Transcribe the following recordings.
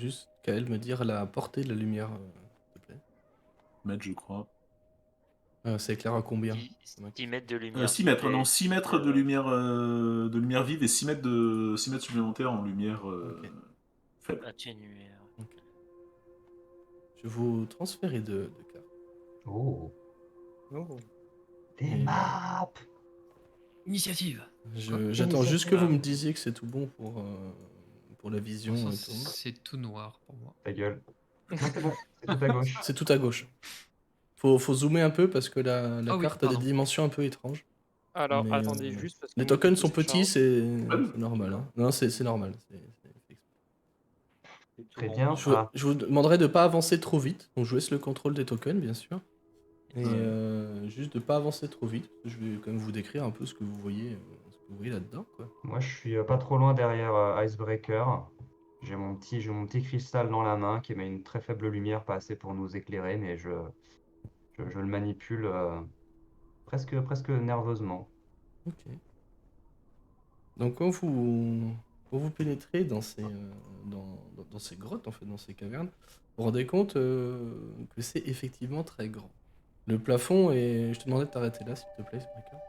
juste, Kael, me dire la portée de la lumière, s'il te plaît. Mètres, je crois. Ça éclaire à combien? 10 mètres de lumière 6 mètres, vive non, et 6 6 mètres mètres de lumière vive et 6 mètres, 6 mètres supplémentaires en lumière Ok. faible. atténuée. Ok. Je vais vous transférer de cartes. Oh, Oh. des Et maps. Initiative. j'attends juste que vous me disiez que c'est tout bon pour la vision Pour et l'instant, tout. c'est tout noir pour moi. Ta gueule. Non, c'est bon, c'est tout à gauche. C'est tout à gauche. Faut zoomer un peu parce que la Ah oui, carte a des pardon. dimensions un peu étranges. Alors, Mais, attendez juste parce que les moi, tokens du sont coup, c'est petits, chiant. c'est normal. Hein. Non, c'est normal. Très bien, Je ça. vous demanderai de pas avancer trop vite. Donc je vous laisse le contrôle des tokens, bien sûr. Et juste de pas avancer trop vite. Parce que je vais quand même vous décrire un peu ce que vous voyez, là-dedans, quoi. Moi, je suis pas trop loin derrière Icebreaker. J'ai mon petit cristal dans la main qui émet une très faible lumière, pas assez pour nous éclairer, mais je le manipule presque nerveusement. Ok. Donc quand vous pénétrez dans ces, dans ces grottes, en fait, dans ces cavernes, vous vous rendez compte que c'est effectivement très grand. Le plafond est... Je te demandais de t'arrêter là, s'il te plaît, Spreaker.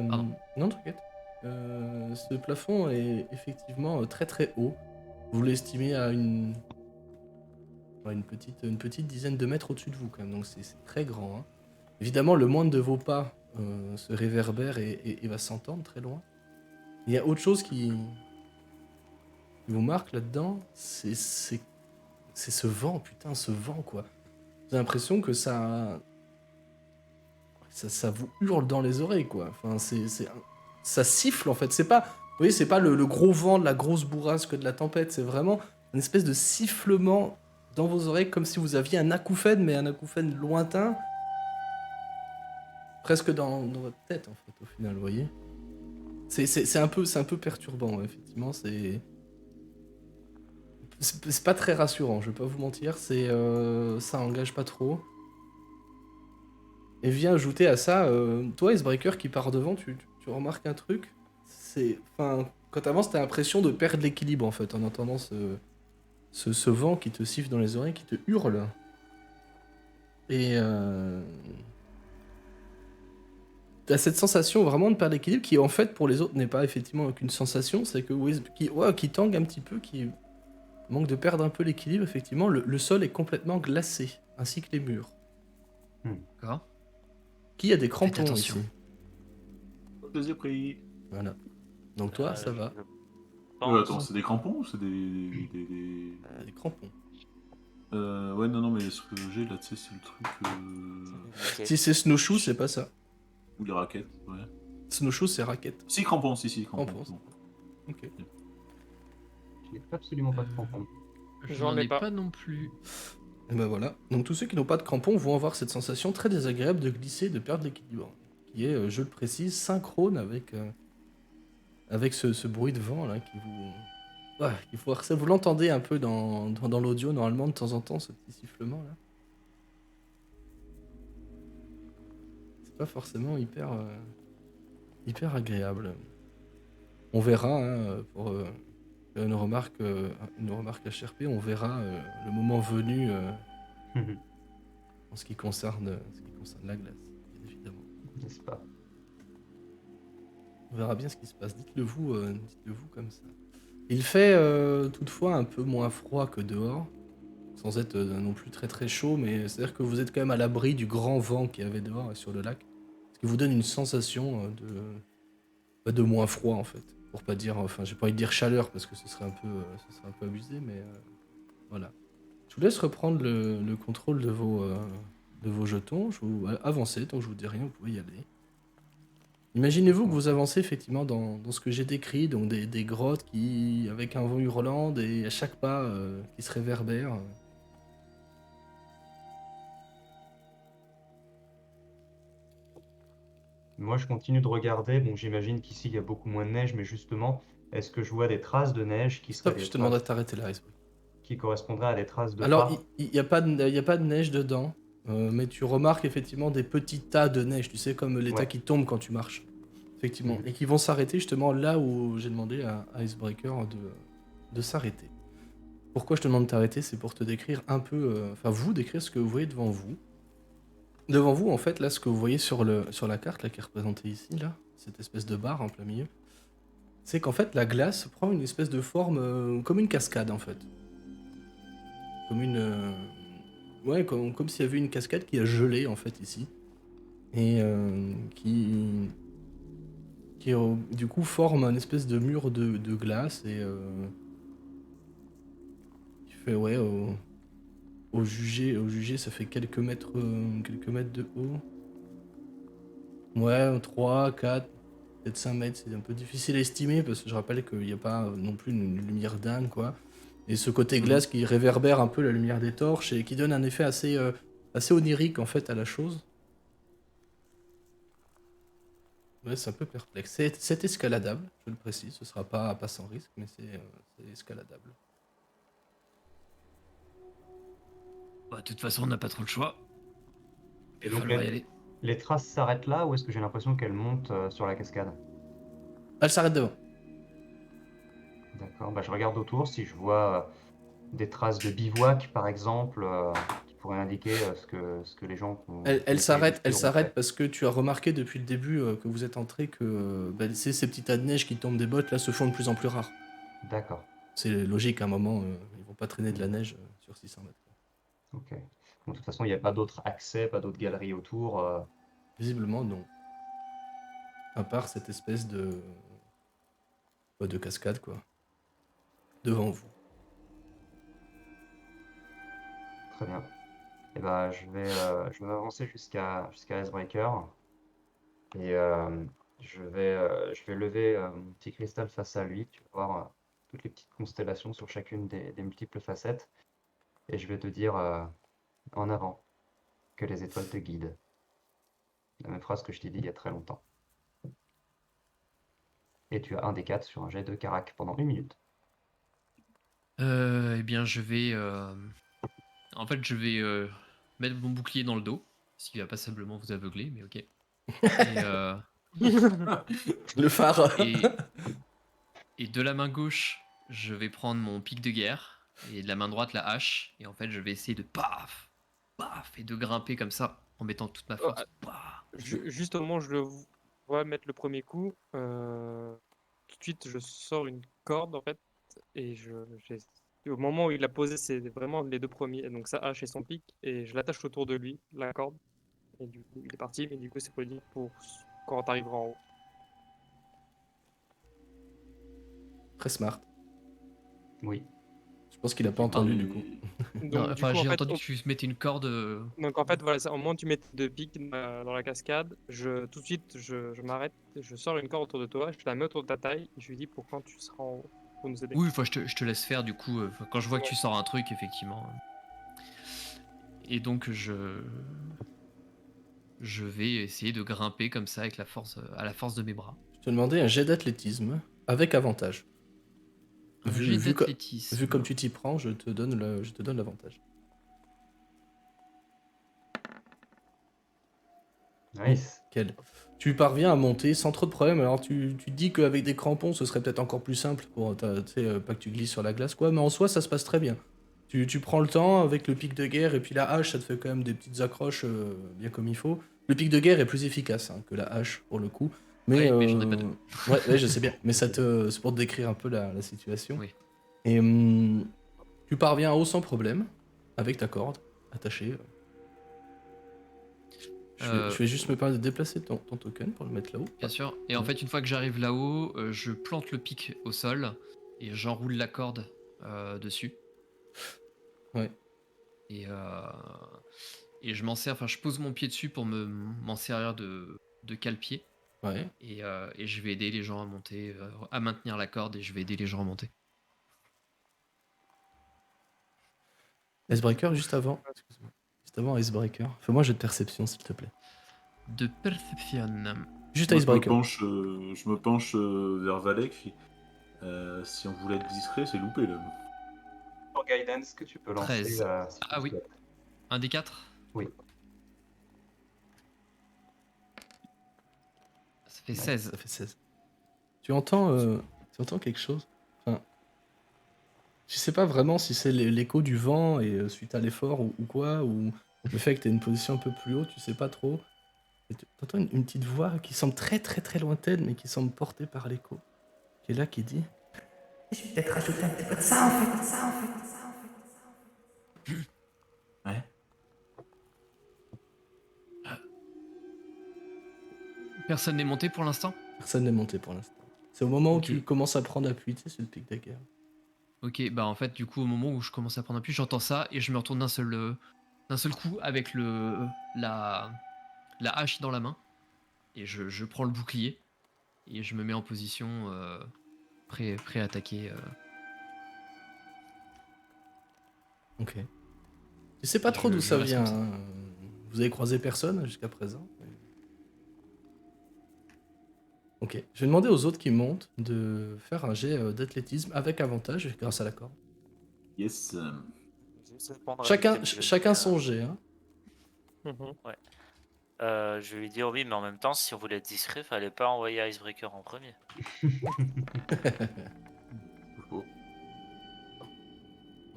Pardon. Non, t'inquiète. Ce plafond est effectivement très très haut. Vous l'estimez à une petite dizaine de mètres au-dessus de vous, quand même. Donc c'est très grand. Hein. Évidemment, le moindre de vos pas se réverbère et va s'entendre très loin. Il y a autre chose qui vous marque là-dedans, c'est ce vent, putain, ce vent, quoi. J'ai l'impression que ça vous hurle dans les oreilles, quoi. Enfin, ça siffle, en fait. C'est pas, vous voyez, c'est pas le gros vent de la grosse bourrasque de la tempête, c'est vraiment une espèce de sifflement dans vos oreilles, comme si vous aviez un acouphène, mais un acouphène lointain, presque dans votre tête, en fait, au final, vous voyez. C'est un peu perturbant, ouais, effectivement, c'est pas très rassurant, je vais pas vous mentir, ça engage pas trop. Et viens ajouter à ça, toi, Icebreaker qui part devant, tu remarques un truc. Enfin, quand t'avances, t'as l'impression de perdre l'équilibre en fait, en entendant ce vent qui te siffle dans les oreilles, qui te hurle. Et t'as cette sensation vraiment de perdre l'équilibre qui en fait pour les autres n'est pas effectivement qu'une sensation, c'est que qui tangue un petit peu, qui manque de perdre un peu l'équilibre, effectivement, le sol est complètement glacé, ainsi que les murs. D'accord. Qui a des Faites crampons attention. ici? Je les ai pris. Voilà. Donc toi, ça va. Attends, c'est des crampons ou c'est des... Des crampons. Ouais, non, mais ce que j'ai là, tu sais, c'est le truc... Si c'est snowshoe, c'est pas ça. Ou les raquettes, ouais. Snowshoe, c'est raquette. Si, crampons, si, crampons. Crampons. Ok. J'ai absolument pas de crampons. J'en ai pas non plus. Et ben voilà. Donc tous ceux qui n'ont pas de crampons vont avoir cette sensation très désagréable de glisser, de perdre l'équilibre. Qui est, je le précise, synchrone avec ce bruit de vent là qui vous... Ouais, il faut... Vous l'entendez un peu dans l'audio normalement de temps en temps, ce petit sifflement là. C'est pas forcément hyper agréable. On verra, hein, pour une remarque HRP, on verra le moment venu en ce qui concerne la glace, bien évidemment. N'est-ce pas? On verra bien ce qui se passe. Dites-le vous comme ça. Il fait toutefois un peu moins froid que dehors, sans être non plus très très chaud, mais c'est-à-dire que vous êtes quand même à l'abri du grand vent qu'il y avait dehors et sur le lac, ce qui vous donne une sensation de moins froid en fait. Pour pas dire, enfin j'ai pas envie de dire chaleur parce que ce serait un peu abusé, mais voilà. Je vous laisse reprendre le contrôle de vos jetons. Je vous avancez, tant que je vous dis rien, vous pouvez y aller. Imaginez-vous que vous avancez effectivement dans ce que j'ai décrit, donc des grottes qui, avec un vent hurlant et à chaque pas qui se réverbère. Moi, je continue de regarder. Bon, j'imagine qu'ici, il y a beaucoup moins de neige, mais justement, est-ce que je vois des traces de neige qui seraient Stop, des je te demanderai traces de t'arrêter là, Esprit. qui correspondraient à des traces de Alors, pas? il n'y a pas de neige dedans, mais tu remarques effectivement des petits tas de neige, tu sais, comme les tas Ouais. qui tombent quand tu marches. Effectivement. Mhm. Et qui vont s'arrêter justement là où j'ai demandé à Icebreaker de s'arrêter. Pourquoi je te demande de t'arrêter? C'est pour te décrire un peu, enfin vous décrire ce que vous voyez devant vous. Devant vous, en fait, là, ce que vous voyez sur la carte, là, qui est représentée ici, là, cette espèce de barre en plein milieu, c'est qu'en fait, la glace prend une espèce de forme comme une cascade, en fait. Comme une... ouais, comme s'il y avait une cascade qui a gelé, en fait, ici. Et qui du coup, forme un espèce de mur de glace et qui fait, ouais, au jugé, ça fait quelques mètres de haut. Ouais, 3, 4, peut-être 5 mètres, c'est un peu difficile à estimer parce que je rappelle qu'il n'y a pas non plus une lumière dingue, quoi. Et ce côté glace qui réverbère un peu la lumière des torches et qui donne un effet assez onirique en fait à la chose. Ouais, c'est un peu perplexe. C'est escaladable, je le précise, ce sera pas sans risque, mais c'est escaladable. Bah, de toute façon, on n'a pas trop le choix. Et Il va donc falloir y aller. les traces s'arrêtent là ou est-ce que j'ai l'impression qu'elles montent sur la cascade? Elle s'arrête devant. D'accord, bah, je regarde autour si je vois des traces de bivouac par exemple qui pourraient indiquer ce que les gens qui ont essayé de Elle fuir ont s'arrête fait. parce que tu as remarqué depuis le début que vous êtes entré que ces petits tas de neige qui tombent des bottes là se font de plus en plus rares. D'accord. C'est logique, à un moment, ils vont pas traîner de la Mhm. neige sur 600 mètres. Ok. Bon, de toute façon, il n'y a pas d'autres accès, pas d'autres galeries autour. Visiblement, non. À part cette espèce de cascade, quoi. Devant vous. Très bien. Et ben, je vais avancer jusqu'à Icebreaker et je vais lever mon petit cristal face à lui. Tu vas voir toutes les petites constellations sur chacune des multiples facettes. Et je vais te dire en avant que les étoiles te guident. La même phrase que je t'ai dit il y a très longtemps. Et tu as un des 4 sur un jet de Carac pendant 1 minute. Eh bien, je vais... En fait, je vais mettre mon bouclier dans le dos. Ce qui va passablement vous aveugler, mais ok. Le phare. Et, et de la main gauche, je vais prendre mon pic de guerre. Et de la main droite, la hache. Et en fait, je vais essayer de paf, paf, et de grimper comme ça, en mettant toute ma Oh, force. Paf. juste au moment où je le vois mettre le premier coup, tout de suite je sors une corde en fait et au moment où il a posé, c'est vraiment les deux premiers, donc sa hache et son pic, et je l'attache autour de lui, la corde, et du coup il est parti, mais du coup c'est pour lui dire pour quand t'arriveras en haut. Très smart. Oui. Je pense qu'il a pas entendu du coup. Non, Donc du enfin, coup en j'ai fait, entendu que tu mettais une corde. donc en fait voilà, au moment où tu mets tes deux pics dans la cascade, tout de suite je m'arrête, je sors une corde autour de toi, je te la mets autour de ta taille, et je lui dis pour quand tu seras en haut, pour nous aider. Oui, enfin, je te laisse faire du coup. Quand je vois que Ouais. tu sors un truc, effectivement. Et donc, je vais essayer de grimper comme ça avec à la force de mes bras. Je te demandais un jet d'athlétisme avec avantage. Un jet Vu d'athlétisme. comme tu t'y prends, je te donne l'avantage. Nice. Nickel. Tu parviens à monter sans trop de problème. Alors tu te dis qu'avec des crampons, ce serait peut-être encore plus simple pour tu sais, pas que tu glisses sur la glace, quoi. Mais en soi, ça se passe très bien. Tu prends le temps avec le pic de guerre et puis la hache, ça te fait quand même des petites accroches bien comme il faut. Le pic de guerre est plus efficace hein, que la hache pour le coup. Mais, Ouais, mais j'en ai pas deux. ouais, je sais bien. Mais c'est pour te décrire un peu la situation. Oui. Et tu parviens en haut sans problème avec ta corde attachée. Je vais juste me permettre de déplacer ton token pour le mettre là-haut. Bien sûr. Et en fait, une fois que j'arrive là-haut, je plante le pic au sol et j'enroule la corde dessus. Ouais. Et je m'en sers, enfin, je pose mon pied dessus pour m'en servir de cale-pied. Ouais. Et je vais aider les gens à monter, à maintenir la corde, et je vais aider les gens à monter. Icebreaker juste avant. Excuse-moi. Juste avant Icebreaker. Fais-moi un jeu de perception s'il te plaît. De perception. Juste Moi, Icebreaker. je me penche vers Valek. Si on voulait être discret, c'est loupé là. Pour guidance que tu peux lancer 13. si tu Ah oui. souhaites. Un des 4. Oui. Ça fait 16. Ça fait 16. Tu entends quelque chose. Enfin, Tu sais pas vraiment si c'est l'écho du vent et suite à l'effort ou quoi, ou le fait que tu une position un peu plus haut, tu sais pas trop. Et tu entends une petite voix qui semble très très très lointaine, mais qui semble portée par l'écho, qui est là, qui dit je vais peut-être rajouter un petit peu de ça en fait. Ouais. Personne n'est monté pour l'instant? Personne n'est monté pour l'instant. C'est au moment où Ok. tu commences à prendre appui, tu sais, sur le pic d'Aguerre. Ok, bah en fait, du coup, au moment où je commence à prendre appui, j'entends ça et je me retourne d'un seul coup avec la hache dans la main et je prends le bouclier et je me mets en position prêt à attaquer. Ok. Tu sais pas trop d'où Je ça reste vient. comme ça. Hein. Vous avez croisé personne jusqu'à présent. Ok. Je vais demander aux autres qui montent de faire un jet d'athlétisme avec avantage grâce à la corde. Yes. Je vais répondre à Chacun, Little Johnny, chacun son jet. Hein. Mhm. je vais lui dire oui, mais en même temps, si on voulait être discret, fallait pas envoyer Icebreaker en premier. Faux.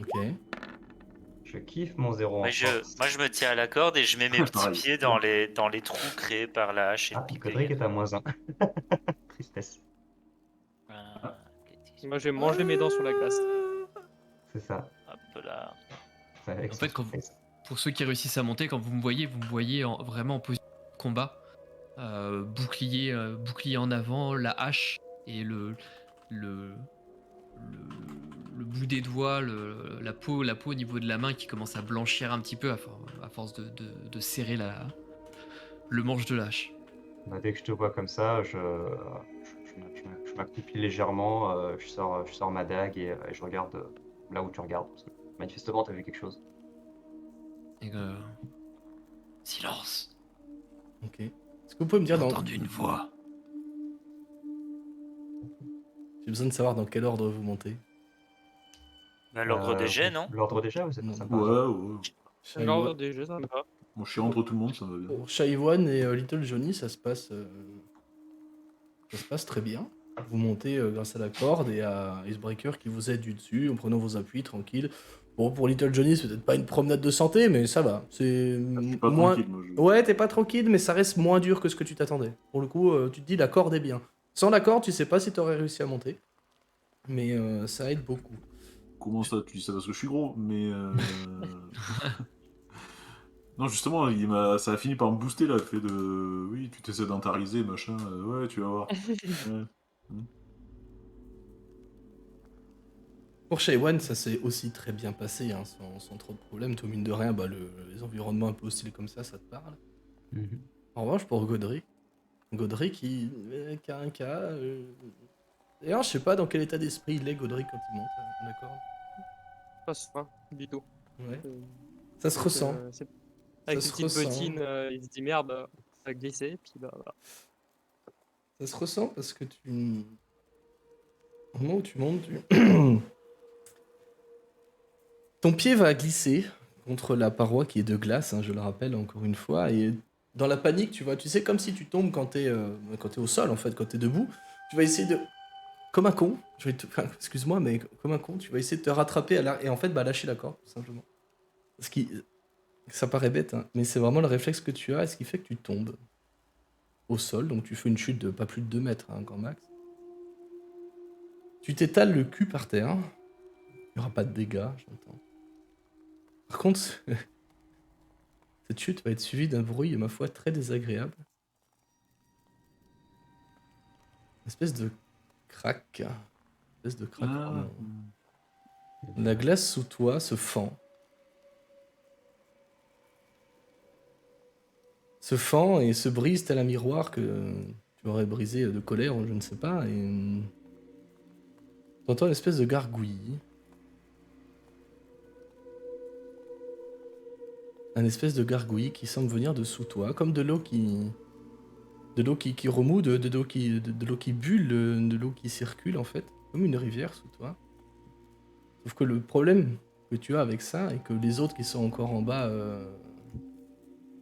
Ok. Je kiffe mon 0 en Moi, force. je me tiens à la corde et je mets mes petits Pareil. pieds dans les trous créés par la hache et le Ah, pic de Godric guerre. est à -1. Tristesse. Athlétisme. Moi, je vais manger mes dents sur la glace. C'est ça. Hop là. C'est avec En son fait, surprise. pour ceux qui réussissent à monter, quand vous me voyez vraiment en position de combat. Bouclier en avant, la hache et le, le, bout des doigts, la peau au niveau de la main qui commence à blanchir un petit peu à force de serrer le manche de la hache. Bah, dès que je te vois comme ça, je m'accroupis légèrement, je sors ma dague et je regarde là où tu regardes. Parce que manifestement, tu as vu quelque chose. Et silence, Ok. Est-ce que vous pouvez me j'ai dire entendu une voix. J'ai besoin de savoir dans quel ordre vous montez. L'ordre des jets, non? L'ordre déjà, c'est Non. pas ça par hasard. Ouais. L'ordre des jeux, ça me va. Bon, je suis entre tout le monde, ça va bien. Pour Shaiwan et Little Johnny, ça se passe très bien. Vous montez grâce à la corde et à Icebreaker qui vous aide du dessus en prenant vos appuis tranquille. Bon, pour Little Johnny, c'est peut-être pas une promenade de santé, mais ça va. C'est Je suis pas moins. tranquille, moi. Ouais, t'es pas tranquille, mais ça reste moins dur que ce que tu t'attendais. Pour le coup, tu te dis la corde est bien. Sans la corde, tu sais pas si t'aurais réussi à monter. Mais ça aide beaucoup. Comment ça, tu dis ça parce que je suis gros, mais... Non, justement, ça a fini par me booster, là, le fait de... Oui, tu t'essaies d'intariser, machin, ouais, tu vas voir. Ouais. Pour Shaiwan, ça s'est aussi très bien passé, hein, sans trop de problèmes. Toi, mine de rien, bah, les environnements un peu hostiles comme ça te parle. En revanche, pour Godric, qui a un cas. D'ailleurs, je sais pas dans quel état d'esprit il est, Godric, quand il monte, d'accord. Pas ça, du tout. Ouais. Euh, Ça se ressent. Avec Ça ses se petites ressent. bottines, il se dit merde, ça a glissé, puis bah voilà. Ça se ressent parce que au moment où tu montes, ton pied va glisser contre la paroi qui est de glace, hein, je le rappelle encore une fois, et dans la panique, tu vois, tu sais, comme si tu tombes quand t'es au sol, en fait, quand t'es debout, tu vas essayer de... Comme un con, excuse-moi, mais comme un con, tu vas essayer de te rattraper et en fait, bah, lâcher la corde, tout simplement. Ça paraît bête, hein, mais c'est vraiment le réflexe que tu as, et ce qui fait que tu tombes au sol, donc tu fais une chute de pas plus de 2 mètres, hein, grand max. Tu t'étales le cul par terre, il n'y aura pas de dégâts, j'entends. Par contre, cette chute va être suivie d'un bruit, ma foi, très désagréable. Une espèce de crack. Vraiment. La glace sous toi se fend. Se fend et se brise tel un miroir que tu aurais brisé de colère ou je ne sais pas. Et t'entends une espèce de gargouillis. Un espèce de gargouillis qui semble venir de sous toi, comme de l'eau qui remue, de l'eau qui bulle, de l'eau qui circule en fait, comme une rivière sous toi. Sauf que le problème que tu as avec ça, et que les autres qui sont encore en bas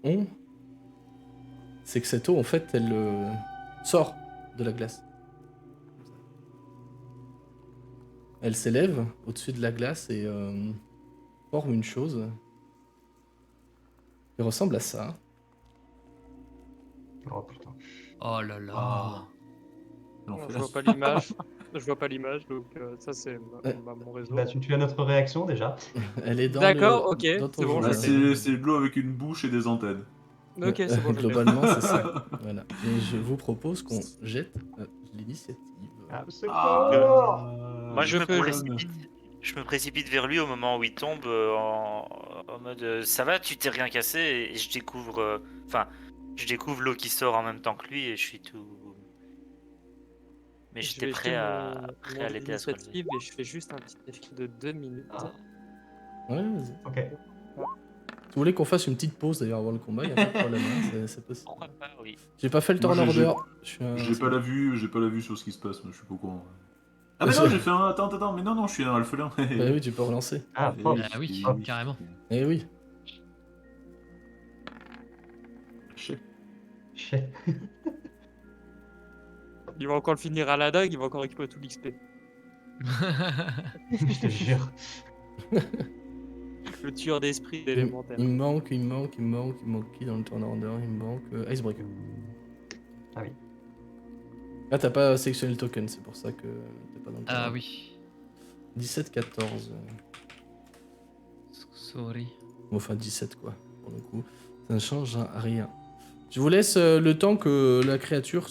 ont, c'est que cette eau, en fait, elle sort de la glace. Elle s'élève au-dessus de la glace et forme une chose qui ressemble à ça. Oh putain. Oh là là. Ah. Non, L'enfer. je vois pas l'image. Je vois pas l'image, donc ça c'est Ouais. mon réseau. Bah, tu as notre réaction déjà. Elle est dans D'accord, le ok, dans ton c'est bon, jeu. je Bah, sais. c'est de l'eau avec une bouche et des antennes. Ok, c'est bon, je l'ai. Globalement, c'est ça. Voilà. Et je vous propose qu'on jette l'initiative. Ah, Moi, Je peux, je me précipite vers lui au moment où il tombe en mode ça va, tu t'es rien cassé et je découvre je découvre l'eau qui sort en même temps que lui et je suis tout. Mais je j'étais vais jeter prêt mon à l'aider à se relever. initiative et je fais juste un petit défi de 2 minutes. Ah, Ouais, vas-y. ok. Si vous voulez qu'on fasse une petite pause d'ailleurs avant le combat, il a pas de problème, hein, c'est possible. Pourquoi pas, oui. J'ai pas fait le Moi, turn j'ai- order. Je suis un- J'ai pas la vue sur ce qui se passe, moi je suis pas au courant. Ah mais Je- non, j'ai fait un... Attends, mais non, je suis un alphelin. Bah oui, tu peux relancer. Ah, Eh prof. Ah oui, eh carrément. Eh oui. Chef. Chef. Il va encore le finir à la dague, il va encore récupérer tout l'XP. Je te jure. Le tueur d'esprit Il d'élémentaire. me manque qui dans le turn order? Il me manque Icebreaker. Ah oui. Ah, t'as pas sélectionné le token, c'est pour ça que t'es pas dans le turn Ah order. oui. 17-14. Sorry. Enfin 17 quoi, pour le coup. Ça ne change rien. Je vous laisse le temps que la créature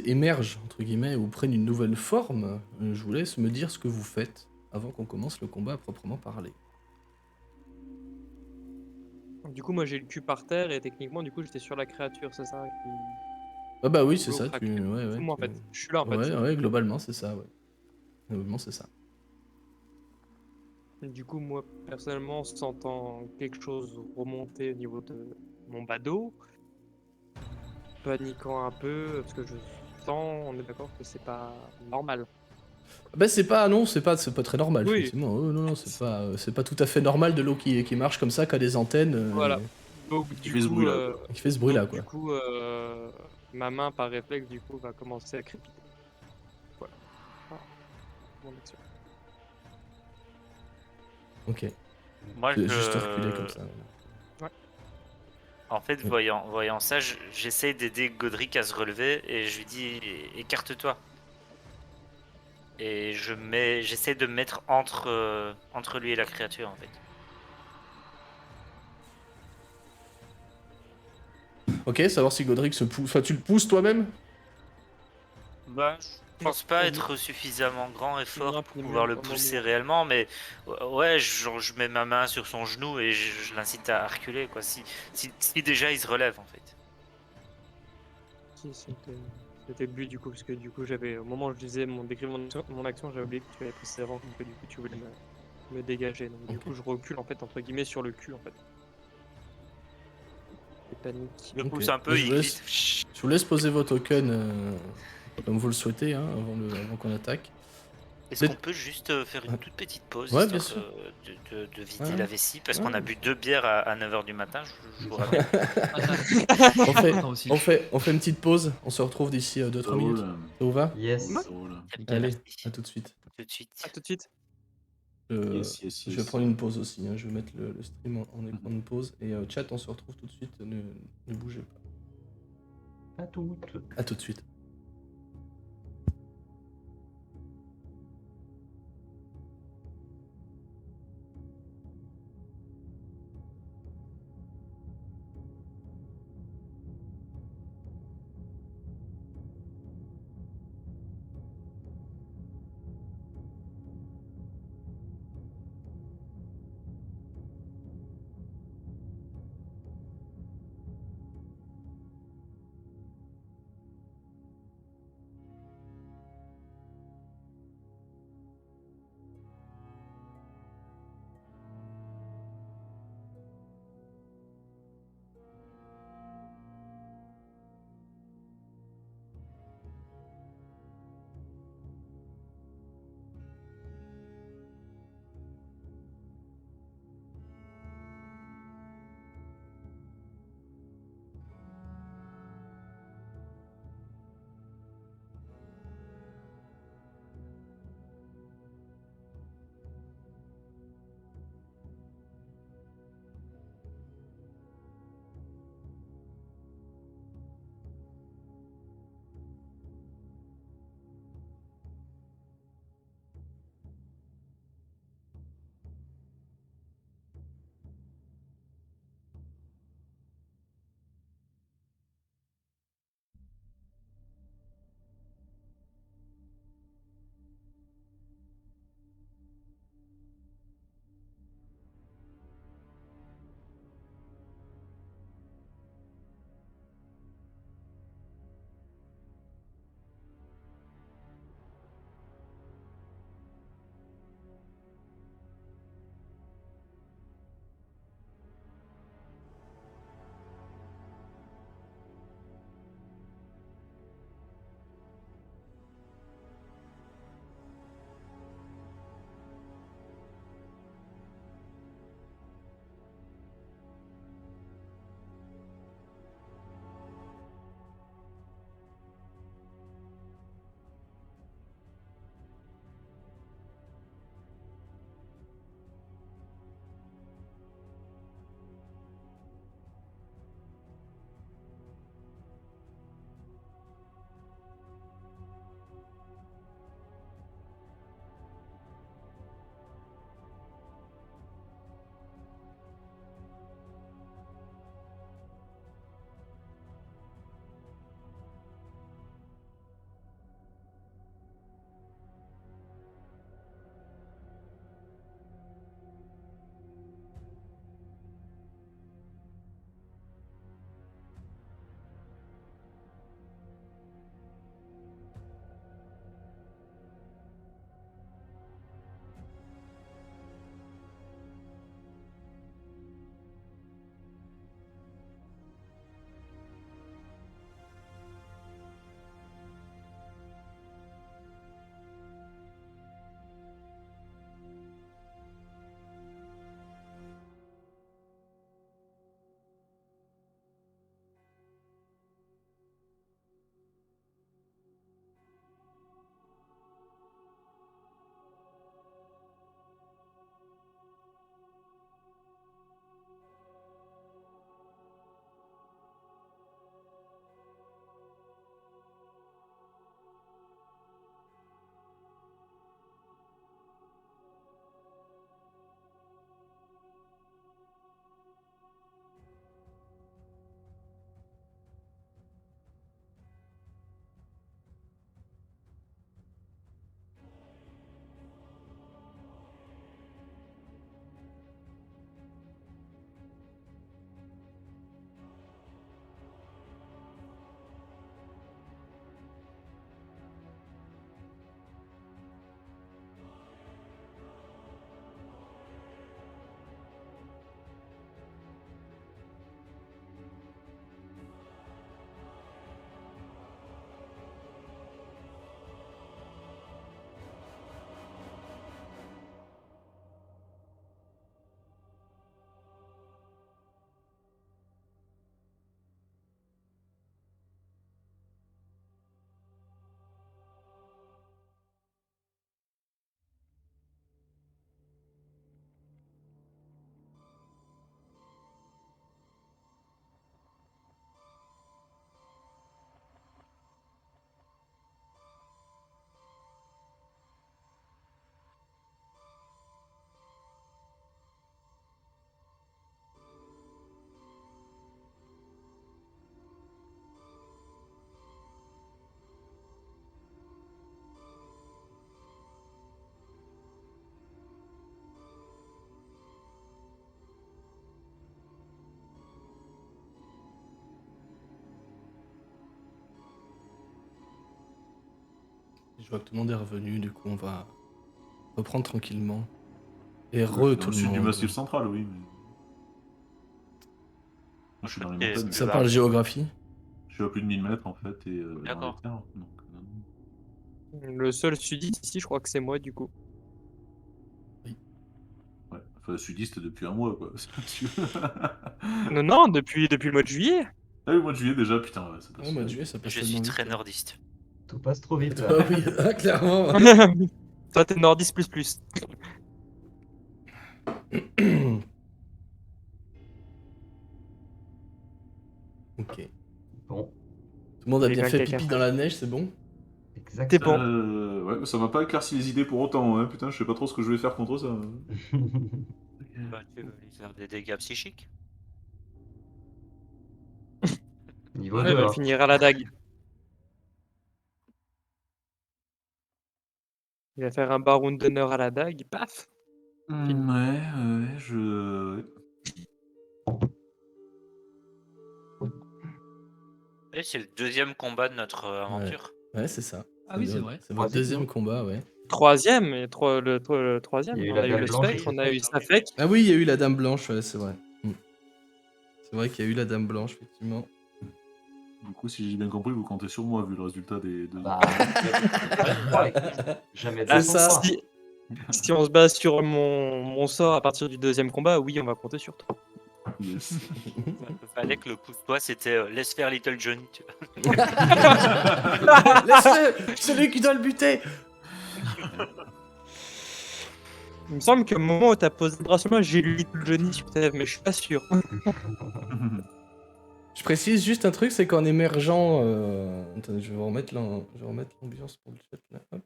émerge, entre guillemets, ou prenne une nouvelle forme. Je vous laisse me dire ce que vous faites avant qu'on commence le combat à proprement parler. Du coup, moi j'ai le cul par terre et techniquement, du coup, j'étais sur la créature, c'est ça qui... Ah bah oui, c'est Au ça. crack. Ouais, C'est moi en fait. Je suis là en fait. Ouais, globalement, c'est ça, ouais. Globalement, c'est ça. Du coup, moi personnellement, sentant quelque chose remonter au niveau de mon badaud, paniquant un peu, parce que je sens, on est d'accord que c'est pas normal. Bah c'est pas, non, c'est pas très normal, Oui. effectivement. Oh, non, c'est pas tout à fait normal de l'eau qui marche comme ça, qui a des antennes. Voilà. Donc, Qui du fait ce coup, bruit-là, quoi. Qui fait ce bruit-là, donc, quoi. du coup, ma main par réflexe, du coup, va commencer à crépiter. Voilà. Ah, mon action. Ok. Moi, Je vais juste reculer comme ça. En fait, Oui. voyant ça, j'essaie d'aider Godric à se relever et je lui dis écarte-toi. Et j'essaie de me mettre entre lui et la créature en fait. Ok, savoir si Godric se pousse. Enfin, tu le pousses toi-même? Bah, je pense pas être suffisamment grand et fort Non, pour puis pouvoir mieux, le au pousser moment. réellement, mais ouais, je mets ma main sur son genou et je l'incite à reculer quoi. Si déjà il se relève en fait. Si, c'était le but du coup, parce que du coup, j'avais, au moment où je disais décrire mon action, j'avais oublié que tu avais précisé avant que du coup, tu voulais me dégager. Donc, du Ok. coup, je recule en fait, entre guillemets, sur le cul en fait. Et panique. Je le Ok. pousse un peu, Je il vous glisse. Je vous laisse poser vos tokens comme vous le souhaitez, hein, avant qu'on attaque. Est-ce Vous qu'on êtes- peut juste faire une toute petite pause Ouais, bien histoire sûr. de vider Ouais. la vessie parce Ouais. qu'on a bu 2 bières à 9h du matin, je vous rappelle. On fait, Attends aussi. on fait une petite pause. On se retrouve d'ici 2-3 minutes. roule. Ça vous va? Yes. Ça roule. Nickel. Allez, Merci. à tout de suite. Tout de suite. À tout de suite. Je Yes. vais prendre une pause aussi. Hein. Je vais mettre le stream en écran de pause. Et chat, on se retrouve tout de suite. Ne bougez pas. À tout. À tout de suite. Je vois que tout le monde est revenu, du coup on va reprendre tranquillement. Et Ouais, je suis dans tout le le sud du monde. massif central, oui. Mais... Moi, je suis dans les Ok, montagnes. Ça bah, parle géographie. Je suis à plus de 1000 mètres en fait, et dans les D'accord. terres. Donc, Le seul sudiste ici, je crois que c'est moi du coup. ouais. Enfin, sudiste depuis un mois, quoi. si tu veux. Non, non, depuis le mois de juillet. Ah oui, mois de juillet déjà, putain, ouais, ça passe. Ouais, mois de juillet, ça passe Je tellement suis vite. très nordiste. Tout passe trop vite. Ah oui, clairement. Toi, t'es nordiste plus. Ok. Bon, Tout le monde a J'ai bien bien fait caca. pipi dans la neige, c'est bon? T'es exactement. bon. Ouais, mais ça m'a pas éclairci les idées pour autant, hein. Putain, je sais pas trop ce que je vais faire contre ça. Bah, tu veux lui faire des dégâts psychiques? Niveau Ouais, 2, il va hein. finir à la dague. Il va faire un baron d'honneur à la dague, paf. Ouais, je. Et c'est le deuxième combat de notre aventure. Ouais, c'est ça. Ah oui, c'est vrai. C'est votre Troisième, deuxième non combat, ouais. Troisième, et le troisième. Il y a eu On la a eu Dame le Blanche, spectre, je on a eu pense. Safek. Ah oui, il y a eu la Dame Blanche, ouais, c'est vrai. C'est vrai qu'il y a eu la Dame Blanche, effectivement. Du coup, si j'ai bien compris, vous comptez sur moi vu le résultat des deux. Bah, jamais C'est ça. 203. Si on se base sur mon sort à partir du deuxième combat, oui, on va compter sur toi. Yes. Il fallait que le pousse-toi, c'était laisse faire Little Johnny. Tu vois. Laisse-le. Celui qui doit le buter. Il me semble qu'au moment où t'as posé le bras sur moi, j'ai lu Little Johnny sur ta lèvre, mais je suis pas sûr. Je précise juste un truc, c'est qu'en émergeant... Attendez, je vais remettre l'ambiance pour le chat, là. Hop.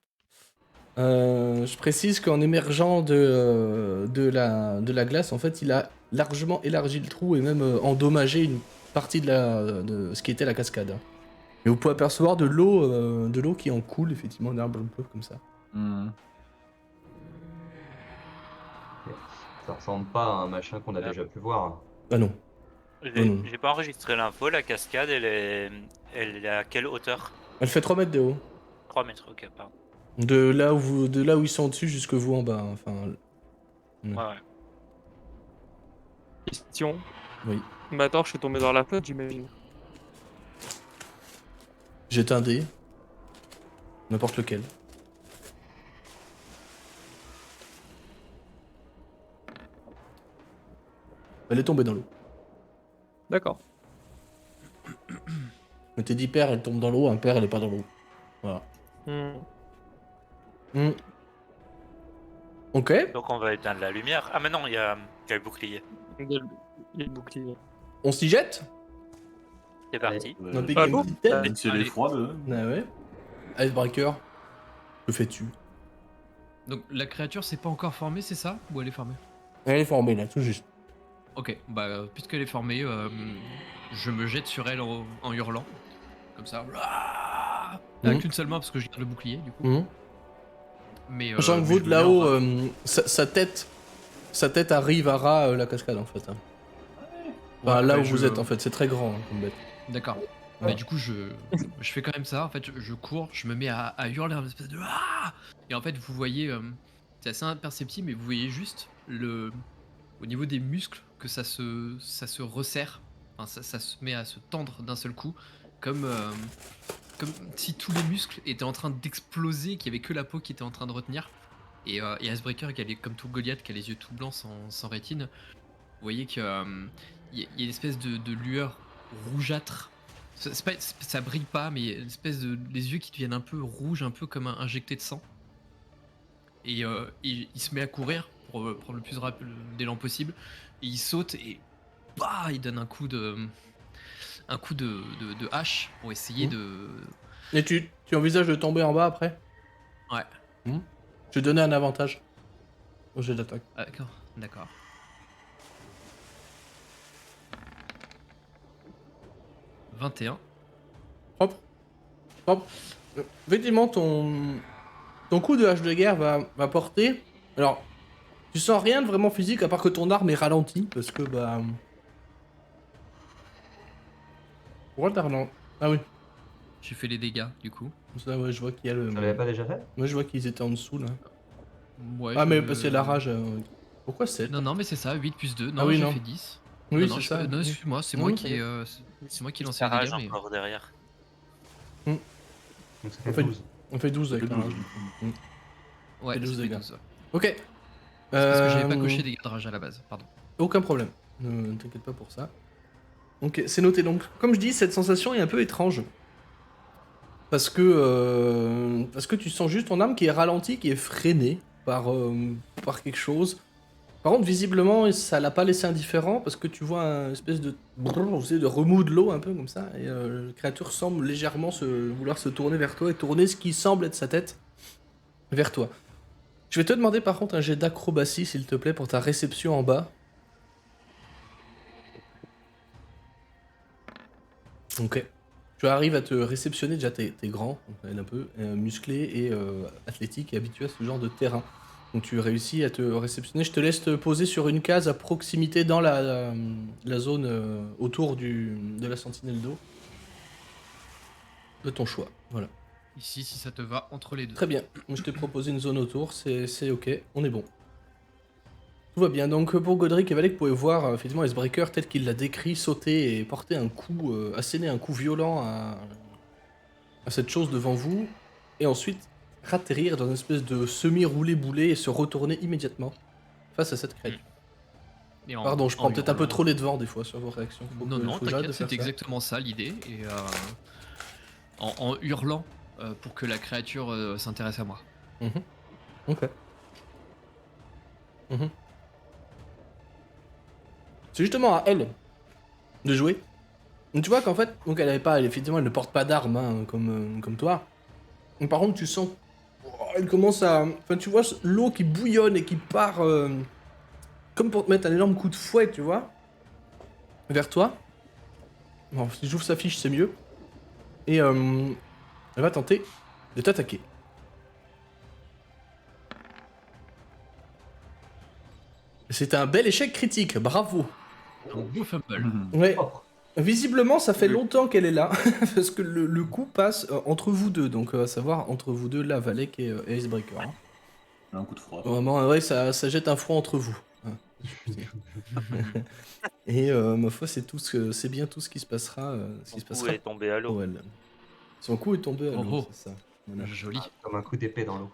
Je précise qu'en émergeant de la glace, en fait, il a largement élargi le trou et même endommagé une partie de ce qui était la cascade. Et vous pouvez apercevoir de l'eau qui en coule, effectivement, d'un arbre bleu comme ça. Ça ressemble pas à un machin qu'on a déjà pu voir. Ah non. J'ai pas enregistré l'info, la cascade, elle est à quelle hauteur? Elle fait 3 mètres de haut. 3 mètres, ok, pardon. De là où ils sont au-dessus jusque vous en bas. Hein. Enfin, Ouais. Question. oui. Bah attends, je suis tombé dans la flotte, j'imagine. Jette un dé. N'importe lequel. Elle est tombée dans l'eau. D'accord. Mais t'es dit père, elle tombe dans l'eau, un père, elle est pas dans l'eau. Voilà. Ok. Donc on va éteindre la lumière. Ah mais non, il y a le bouclier. Il y a le bouclier. On s'y jette. C'est parti. Ouais, On pique Pas une l'eau. petite tête. même si elle est Allez. froide. Ah ouais. Icebreaker. Que fais-tu? Donc la créature s'est pas encore formée, c'est ça? Ou elle est formée? Elle est formée là, tout juste. Ok, bah puisqu'elle est formée, je me jette sur elle en hurlant. Comme ça. Avec une seule main parce que je garde le bouclier du coup. Mais, Sachant que mais vous je de me mets en là-haut, bas. sa tête arrive à ras la cascade en fait. Hein. Enfin, Ouais, là bah, où vous êtes en fait, c'est très grand hein, comme bête. D'accord. Ouais. Mais du coup, je fais quand même ça. En fait, je cours, je me mets à hurler un espèce de ah. Et en fait, vous voyez, c'est assez imperceptible, mais vous voyez juste au niveau des muscles que ça se resserre. Enfin, ça se met à se tendre d'un seul coup, comme si tous les muscles étaient en train d'exploser, qu'il y avait que la peau qui était en train de retenir. Et Icebreaker, qui avait comme tout Goliath, qui a les yeux tout blancs sans rétine, vous voyez qu'il y a une espèce de lueur rougeâtre. Ça brille pas, mais il y a une espèce les yeux qui deviennent un peu rouges, un peu comme injectés de sang. Et il se met à courir pour prendre le plus rapide d'élan possible. Et il saute et bah, il donne un coup de hache pour essayer de. Et tu envisages de tomber en bas après? Ouais. Je vais donner un avantage au jet d'attaque. Ah, d'accord. « 21. Hop. Effectivement, ton coup de hache de guerre va porter. Alors, tu sens rien de vraiment physique à part que ton arme est ralentie parce que bah. Pourquoi t'as ralenti? Ah oui. J'ai fait les dégâts du coup. Ça, ouais, je vois qu'il y a le. Ça l'avait pas déjà fait? Moi, je vois qu'ils étaient en dessous là. Ouais, Ah, mais parce qu'il y a la rage. Pourquoi 7? Non, non, mais c'est ça, 8 plus 2. Ah Non, oui, j'ai non. fait 10. Oui, non, c'est je- ça. non, Oui. excuse-moi, c'est Non, moi non, qui très c'est moi qui lance Ça les dégâts, rage mais encore derrière. Donc ça On fait fait 12. On fait 12 Ça avec fait la 12. rage. ouais, fait 12 ça fait dégâts. 12. Ouais. Ok. C'est parce que j'avais pas Euh, coché dégâts de rage à la base, pardon. Aucun problème. Ne t'inquiète pas pour ça. Ok, c'est noté. Donc, comme je dis, cette sensation est un peu étrange. Parce que tu sens juste ton âme qui est ralentie, qui est freinée par quelque chose. Par contre, visiblement, ça l'a pas laissé indifférent parce que tu vois un espèce de vous savez, de remous de l'eau un peu comme ça, et la créature semble légèrement vouloir se tourner vers toi et tourner ce qui semble être sa tête vers toi. Je vais te demander par contre un jet d'acrobatie s'il te plaît pour ta réception en bas. Ok. Tu arrives à te réceptionner, déjà t'es grand, un peu musclé et athlétique et habitué à ce genre de terrain. Donc tu réussis à te réceptionner. Je te laisse te poser sur une case à proximité dans la zone autour de la sentinelle d'eau. De ton choix, voilà. Ici, si ça te va, entre les deux. Très bien. Moi je t'ai proposé une zone autour, c'est ok, on est bon. Tout va bien. Donc pour Godric et Valek, vous pouvez voir effectivement Icebreaker tel qu'il l'a décrit, sauter et porter un coup, asséner un coup violent à cette chose devant vous, et ensuite atterrir dans une espèce de semi-roulé-boulé et se retourner immédiatement face à cette créature. Et en- Pardon, je en prends peut-être un peu hurlant. trop les devants des fois sur vos réactions. Non, non, Faut que j'arrête t'inquiète, de faire c'est ça. exactement ça l'idée. Et en hurlant pour que la créature s'intéresse à moi. Ok. Mhm. C'est justement à elle de jouer. Donc, tu vois qu'en fait, donc effectivement, elle ne porte pas d'armes hein, comme toi. Mais par contre, tu sens, elle commence à, enfin, tu vois l'eau qui bouillonne et qui part comme pour te mettre un énorme coup de fouet, tu vois, vers toi. Bon, si j'ouvre sa fiche, c'est mieux. Et elle va tenter de t'attaquer. C'est un bel échec critique, bravo. Un beau fumble. Mhm. Ouais. Oh, Visiblement, ça fait longtemps qu'elle est là, parce que le coup passe entre vous deux, donc à savoir entre vous deux, là, Valek et Icebreaker. Hein. Un coup de froid. Vraiment, ouais, ça jette un froid entre vous. Hein, si je puis dire. Et ma foi, c'est bien tout ce qui se passera. Ce qui Son se coup passera est tombé à l'eau. pour elle. Son coup est tombé à Oh, l'eau, oh. c'est ça. Voilà. Joli. comme un coup d'épée dans l'eau.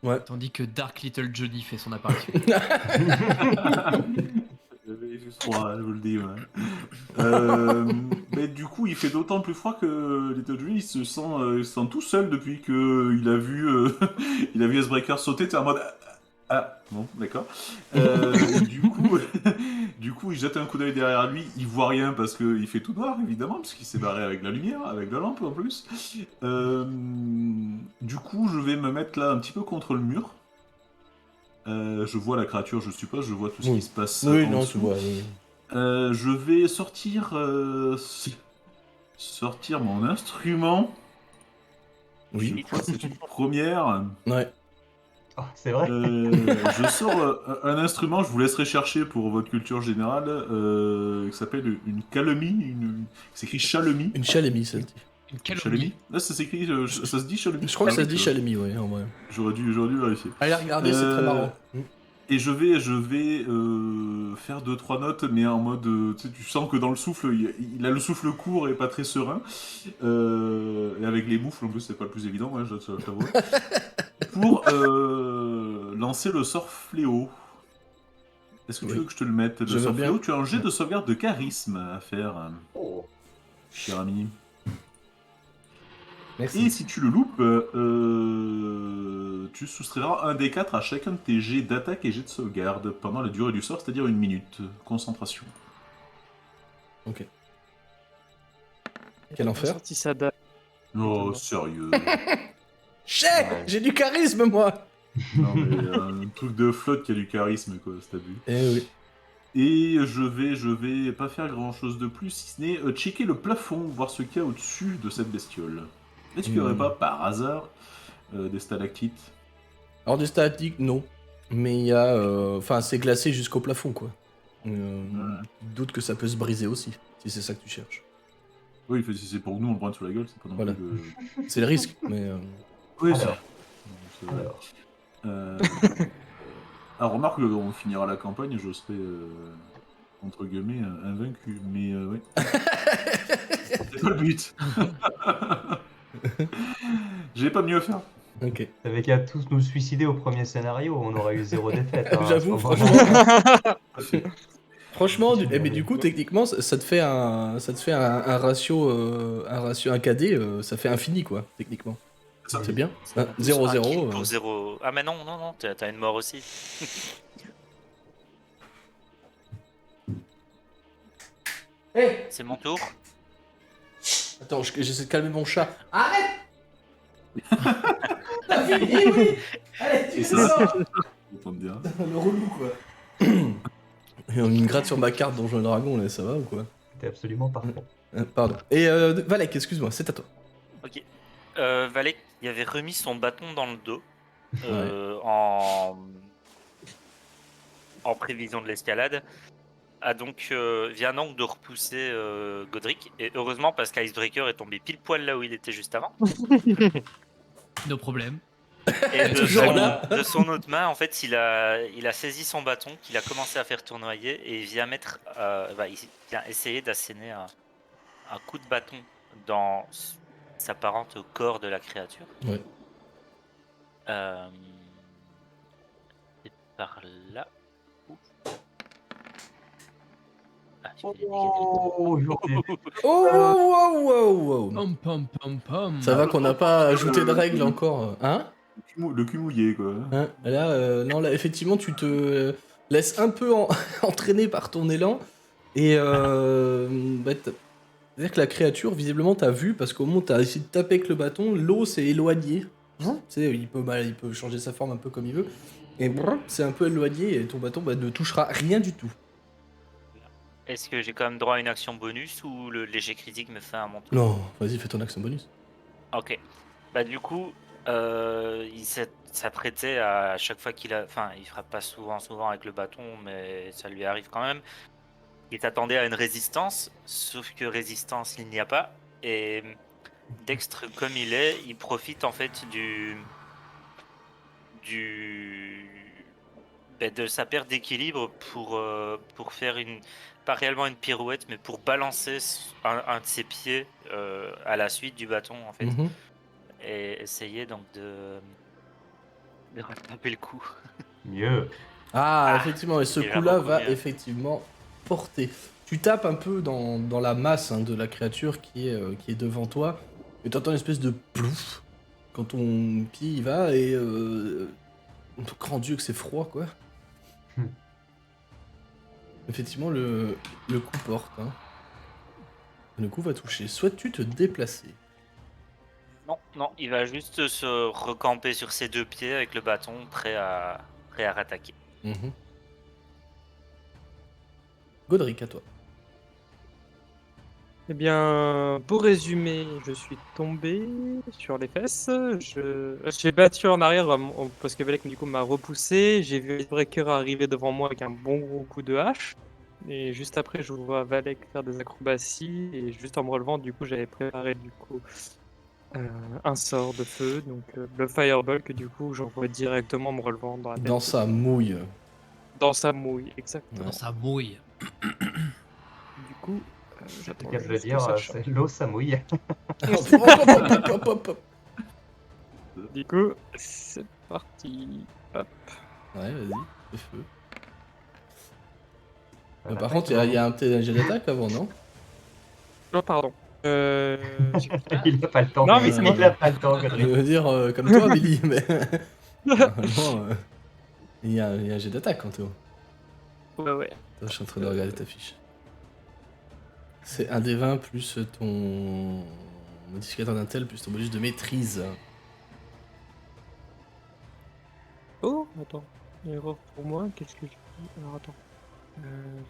Ouais. Tandis que Dark Little Johnny fait son apparition. J'avais juste froid, je vous le dis. Ouais. Mais du coup, il fait d'autant plus froid que Little Johnny il se sent tout seul depuis que il a vu Icebreaker sauter. T'es en mode ah bon, d'accord. Du coup, il jette un coup d'œil derrière lui. Il voit rien parce que il fait tout noir évidemment parce qu'il s'est barré avec la lumière, avec la lampe en plus. Du coup, je vais me mettre là un petit peu contre le mur. Je vois la créature, je suppose, je vois tout ce Oui. qui se passe Oui, en non, dessous. tu vois. Oui. Je vais sortir mon instrument. Je Oui. crois que c'est une première. Ouais. Oh, c'est vrai? Je sors un instrument, je vous laisserai chercher pour votre culture générale, qui s'appelle une calomie, qui s'écrit chalemie. Une chalémie, ça se dit. Une calomnie. Chalemie. Là, ça s'écrit, ça se dit chalemie. Je crois que ça se dit Tu vois. chalémie, ouais, en vrai. J'aurais dû vérifier. Allez, regardez, c'est très marrant. Et je vais faire 2-3 notes, mais en mode, tu sais, tu sens que dans le souffle, il a le souffle court et pas très serein. Et avec les moufles, en plus, c'est pas le plus évident, ouais, je t'avoue. Pour lancer le sort fléau. Est-ce que tu Oui. veux que je te le mette, le Je veux sort bien. fléau? Tu as un jet Ouais. de sauvegarde de charisme à faire, Oh. cher ami. Merci. Et si tu le loupes, tu soustrairas un des 4 à chacun de tes jets d'attaque et jets de sauvegarde pendant la durée du sort, c'est-à-dire 1 minute. Concentration. Ok. Quel enfer. Sorti sa dague. Oh, Étonnant. sérieux. Chais, Ouais. j'ai du charisme, moi. Non, mais un truc de flotte qui a du charisme, quoi, c'est abusé. Eh oui. Et je vais pas faire grand-chose de plus, si ce n'est checker le plafond, voir ce qu'il y a au-dessus de cette bestiole. Est-ce qu'il n'y aurait pas, par hasard, des stalactites? Alors des statiques, non. Mais il y a... Enfin, c'est glacé jusqu'au plafond, quoi. Doute que ça peut se briser aussi, si c'est ça que tu cherches. Oui, si c'est pour nous, on le prend sur la gueule, c'est pas non Voilà. plus le... C'est le risque, mais... Oui, c'est... Alors. c'est- Alors, Euh... Ah, remarque, on finira la campagne, je serai, entre guillemets, invaincu, mais ouais. C'est pas le but. J'ai pas mieux à faire. Ok. t'avais qu'à tous nous suicider au premier scénario, on aurait eu 0 défaite. Hein, à ce J'avoue, moment-là. Franchement, Tu mais du coup, techniquement, ça te fait un ratio, un KD, ça fait infini, quoi, techniquement. Ça, C'est bien. Un 0-0. kill pour 0. Ah, mais non, non, non, t'as une mort aussi. Hey, C'est mon tour. attends, j'essaie de calmer mon chat. Arrête. T'as fini, oui. Allez, tu Et fais ça, ça. autant te dire. Le relou, quoi. Et on me gratte sur ma carte Donjon et Dragon, là, ça va ou quoi? C'était absolument parfait. Pardon. Et Valek, excuse-moi, c'est à toi. Ok. Valek, il avait remis son bâton dans le dos Ouais. en prévision de l'escalade. Vient donc de repousser Godric. Et heureusement, parce qu'Icebreaker est tombé pile poil là où il était juste avant. No problème. Et Toujours là. de son autre main, en fait, il a saisi son bâton qu'il a commencé à faire tournoyer et il vient il vient essayer d'asséner un coup de bâton dans s'apparente au corps de la créature. Ouais. Et par là. Ouh. Ah, tu fais des Oh, journée. Oh, wow, wow, wow. Pom pom pom pom. Ça va qu'on n'a pas ajouté de règles encore, hein? Le cul mouillé, quoi. Hein, là, non, là, effectivement, tu te laisses un peu entraîner par ton élan. Et c'est-à-dire que la créature, visiblement, t'as vu, parce qu'au moment où t'as essayé de taper avec le bâton, l'eau s'est éloignée. Tu sais, il peut changer sa forme un peu comme il veut. Et c'est un peu éloigné, et ton bâton ne touchera rien du tout. Est-ce que j'ai quand même droit à une action bonus ou le léger critique me fait un montant? Non, vas-y, fais ton action bonus. Ok. Bah du coup, il s'apprêtait à chaque fois enfin, il frappe pas souvent avec le bâton, mais ça lui arrive quand même. Il s'attendait à une résistance, sauf que résistance il n'y a pas. Et dextre comme il est, il profite en fait de sa perte d'équilibre pour faire pas réellement une pirouette, mais pour balancer un de ses pieds à la suite du bâton en fait. Mhm. Et essayer donc de rattraper le coup. Ah, Ah, effectivement, et ce il va coup-là beaucoup va mieux. effectivement porter. Tu tapes un peu dans la masse de la créature qui est devant toi, et tu entends une espèce de plouf quand ton pied y va, et grand Dieu que c'est froid, quoi. Effectivement, le coup porte. Hein. Le coup va toucher. Souhaites-tu te déplacer? Non, il va juste se recamper sur ses deux pieds avec le bâton, prêt à rattaquer. Mhm. Godric, à toi. Eh bien, pour résumer, je suis tombé sur les fesses. J'ai battu en arrière parce que Valek du coup m'a repoussé. J'ai vu Icebreaker arriver devant moi avec un bon gros coup de hache. Et juste après, je vois Valek faire des acrobaties. Et juste en me relevant, du coup, j'avais préparé du coup un sort de feu, donc le Fireball que du coup j'envoie directement en me relevant dans la tête. Dans sa mouille. Dans sa mouille, exactement. Dans sa mouille. Du coup, C'est j'attends le cas de le juste que dire, ça change. c'est l'eau, ça mouille. Hop, hop, hop, hop, hop. Du coup, c'est parti. Hop. Ouais, vas-y, fais feu. Voilà, Par contre, il y a un jet d'attaque avant, non? Oh, pardon. Il n'a pas le temps. Non, mais c'est moi. Il n'a pas le temps, Je Godric. veux dire, comme toi, Billy, mais. Normalement, il y a un jet d'attaque, quand Théo. Ouais. Attends, je suis en train de regarder ta fiche. C'est un des 20 plus ton modificateur d'intel plus ton bonus de maîtrise. Oh, attends. Erreur pour moi, qu'est-ce que j'ai dit? Alors attends.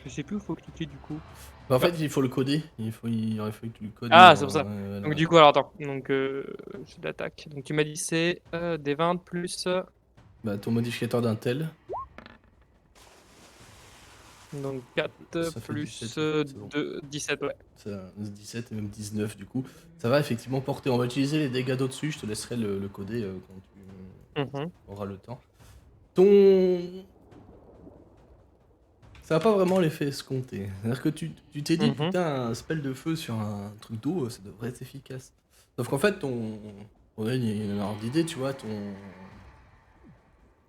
Je sais plus où faut cliquer du coup. Bah, en fait, il faut le coder. Il aurait fallu que tu le codes. Ah, c'est pour ça. voilà. Donc du coup, alors attends. Donc, j'ai d'attaque. Donc tu m'as dit c'est des 20 plus... Bah, ton modificateur d'intel. Donc 4 Ça fait plus 17, c'est bon. 2, 17, ouais. Ça, 17 et même 19 du coup. Ça va effectivement porter. On va utiliser les dégâts d'au-dessus, je te laisserai le coder quand tu Mhm. auras le temps. Ton... Ça n'a pas vraiment l'effet escompté. C'est-à-dire que tu t'es dit, Mhm. putain, un spell de feu sur un truc d'eau, ça devrait être efficace. Sauf qu'en fait, on a une ordre d'idée, tu vois,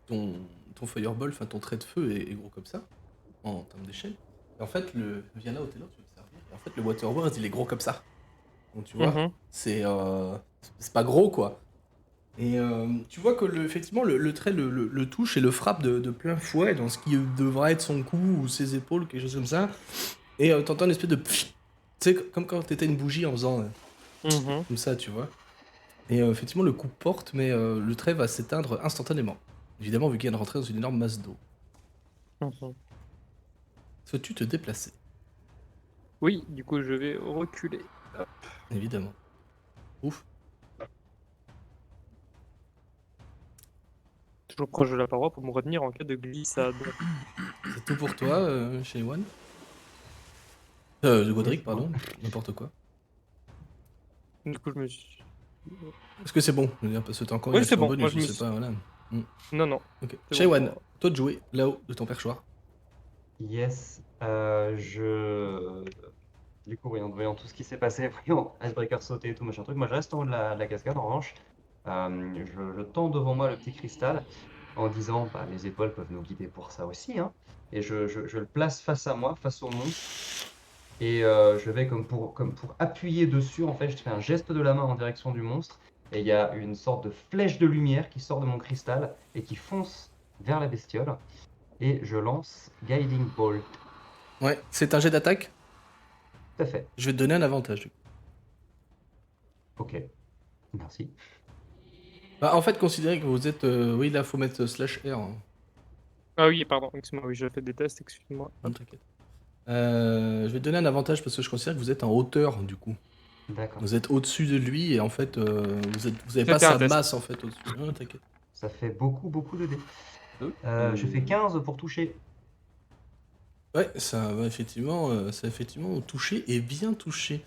ton, ton fireball, enfin ton trait de feu est gros comme ça, en termes d'échelle. Et en fait, viens là au Taylor, tu veux te servir. Et en fait, le waterworld, il est gros comme ça. Donc tu vois, Mhm. c'est pas gros quoi. Et tu vois que effectivement le trait le touche et le frappe de plein fouet dans ce qui devrait être son cou ou ses épaules, quelque chose comme ça. Et t'entends une espèce de pfff. Tu sais, comme quand t'étais une bougie en faisant Mhm. comme ça, tu vois. Et effectivement, le coup porte, mais le trait va s'éteindre instantanément. Évidemment, vu qu'il vient de rentrer dans une énorme masse d'eau. Mhm. Souhaites-tu te déplacer? Oui, du coup, je vais reculer. Hop. Évidemment. Ouf. Toujours proche de la paroi pour me retenir en cas de glissade. C'est tout pour toi, chez One de Godric, Yes, pardon. N'importe quoi. Du coup, je me suis. Est-ce que c'est bon? Je veux dire, parce que t'as encore une Oui, c'est action bon. Moi, bonus, je je me sais suis. pas, voilà. Hmm. Non, non. Ok. C'est Chez bon. One, toi de jouer là-haut de ton perchoir. Yes, du coup, voyant tout ce qui s'est passé, voyant Icebreaker sauter et tout, machin truc, moi je reste en haut de la cascade, en revanche. Je tends devant moi le petit cristal en disant, bah, les étoiles peuvent nous guider pour ça aussi, hein. Et je le place face à moi, face au monstre, et je vais comme pour appuyer dessus, en fait, je fais un geste de la main en direction du monstre, et il y a une sorte de flèche de lumière qui sort de mon cristal et qui fonce vers la bestiole, et je lance Guiding Bolt. Ouais, c'est un jet d'attaque. Tout à fait. Je vais te donner un avantage. Ok, merci. Bah, en fait, considérez que vous êtes. Oui, là, faut mettre slash R. Hein. Ah oui, pardon. Excuse-moi. Oui, je fais des tests. Excuse-moi. Non, Hop. t'inquiète. Je vais te donner un avantage parce que je considère que vous êtes en hauteur, du coup. D'accord. Vous êtes au-dessus de lui et en fait, vous avez pas C'était un sa test. masse en fait au-dessus. Non, t'inquiète. Ça fait beaucoup, beaucoup de dés. Ok. Je fais 15 pour toucher. Ouais, ça va effectivement toucher et bien touché.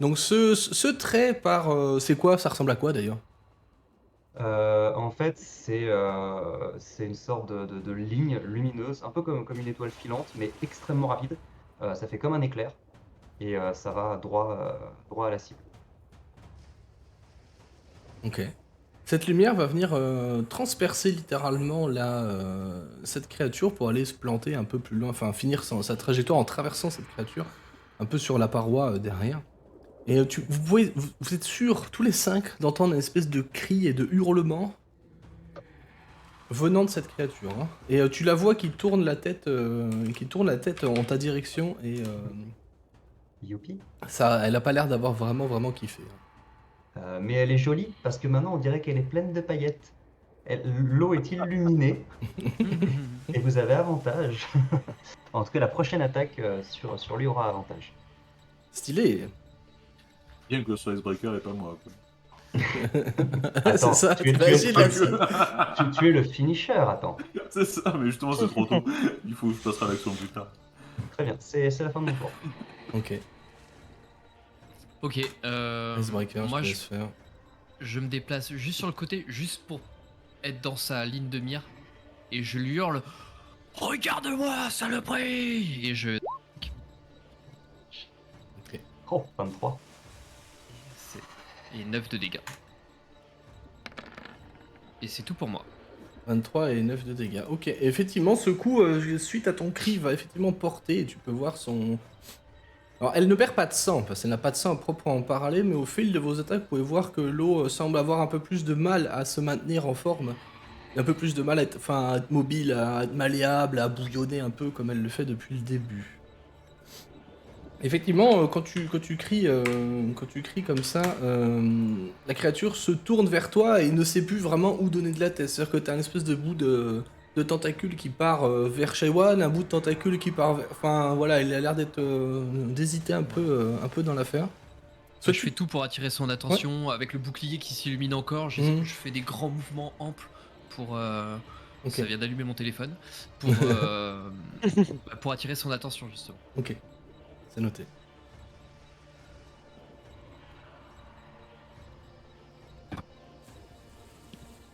Donc ce trait par, c'est quoi? Ça ressemble à quoi d'ailleurs? En fait, c'est une sorte de ligne lumineuse, un peu comme une étoile filante, mais extrêmement rapide. Ça fait comme un éclair et ça va droit à la cible. Ok. Cette lumière va venir transpercer littéralement cette créature pour aller se planter un peu plus loin, enfin finir sa trajectoire en traversant cette créature un peu sur la paroi derrière. Et vous êtes sûrs, tous les 5, d'entendre une espèce de cri et de hurlement venant de cette créature. Hein. Et tu la vois qui tourne la tête en ta direction et Youpi. ça, elle a pas l'air d'avoir vraiment kiffé. Hein. Mais elle est jolie parce que maintenant on dirait qu'elle est pleine de paillettes. L'eau est illuminée et vous avez avantage. En tout cas, la prochaine attaque sur lui aura avantage. Stylé. Bien que ce soit Icebreaker et pas moi. Quoi. C'est Attends, ça, tu es t'imagines la scène. tu es le finisher, attends. C'est ça, mais justement c'est trop tôt. Il faut que je passerai à l'action plus tard. Très bien, c'est la fin de mon tour. Ok, Ok, Icebreaker, moi je te je, laisse faire. je me déplace juste sur le côté, juste pour être dans sa ligne de mire, et je lui hurle regarde-moi, saloperie! Et je. Ok. Oh, 23. Et 9 de dégâts. Et c'est tout pour moi. 23 et 9 de dégâts. Ok, et effectivement, ce coup, suite à ton cri, va effectivement porter, et tu peux voir son... Alors, elle ne perd pas de sang, parce qu'elle n'a pas de sang à proprement parler, mais au fil de vos attaques, vous pouvez voir que l'eau semble avoir un peu plus de mal à se maintenir en forme. Et un peu plus de mal à être mobile, à être malléable, à bouillonner un peu comme elle le fait depuis le début. Effectivement, quand tu cries comme ça, la créature se tourne vers toi et ne sait plus vraiment où donner de la tête. C'est-à-dire que t'as une espèce de bout de tentacule qui part vers Shaywan, un bout de tentacule qui part vers... Enfin voilà, il a l'air d'hésiter un peu dans l'affaire. Soit je fais tout pour attirer son attention, avec le bouclier qui s'illumine encore, Mhm. je fais des grands mouvements amples pour Ok. Ça vient d'allumer mon téléphone pour attirer son attention justement. Ok, c'est noté.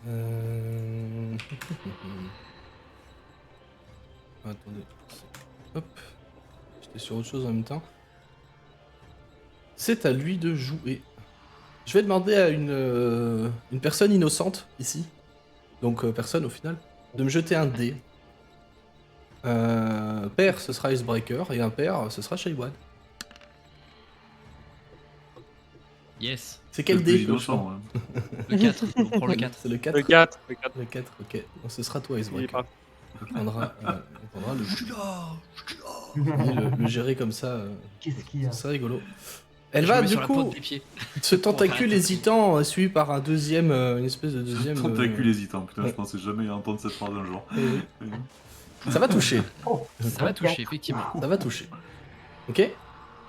Euh... Attendez. Hop. J'étais sur autre chose en même temps. C'est à lui de jouer. Je vais demander à une personne innocente ici, donc personne au final, de me jeter un dé. Père, ce sera Icebreaker, et impair, ce sera Shaywan. Yes, C'est C'est quel le plus dé innocent. Hein. le 4, on prend le 4. C'est le 4. Le 4. Le 4. Le 4, ok. Donc ce sera toi, Il est Icebreaker. pas. On prendra le Je suis là. le gérer comme ça. Qu'est-ce qu'il y a? C'est rigolo. Elle Je va me mets du sur la pointe coup, des pieds. ce tentacule arrêter. hésitant, suivi par un deuxième, une espèce de deuxième. Tentacule hésitant, putain, ouais. je pensais jamais entendre cette phrase un jour. Oui. Ça va toucher. Oh, Ça va toucher, effectivement. Ça va toucher. Ok.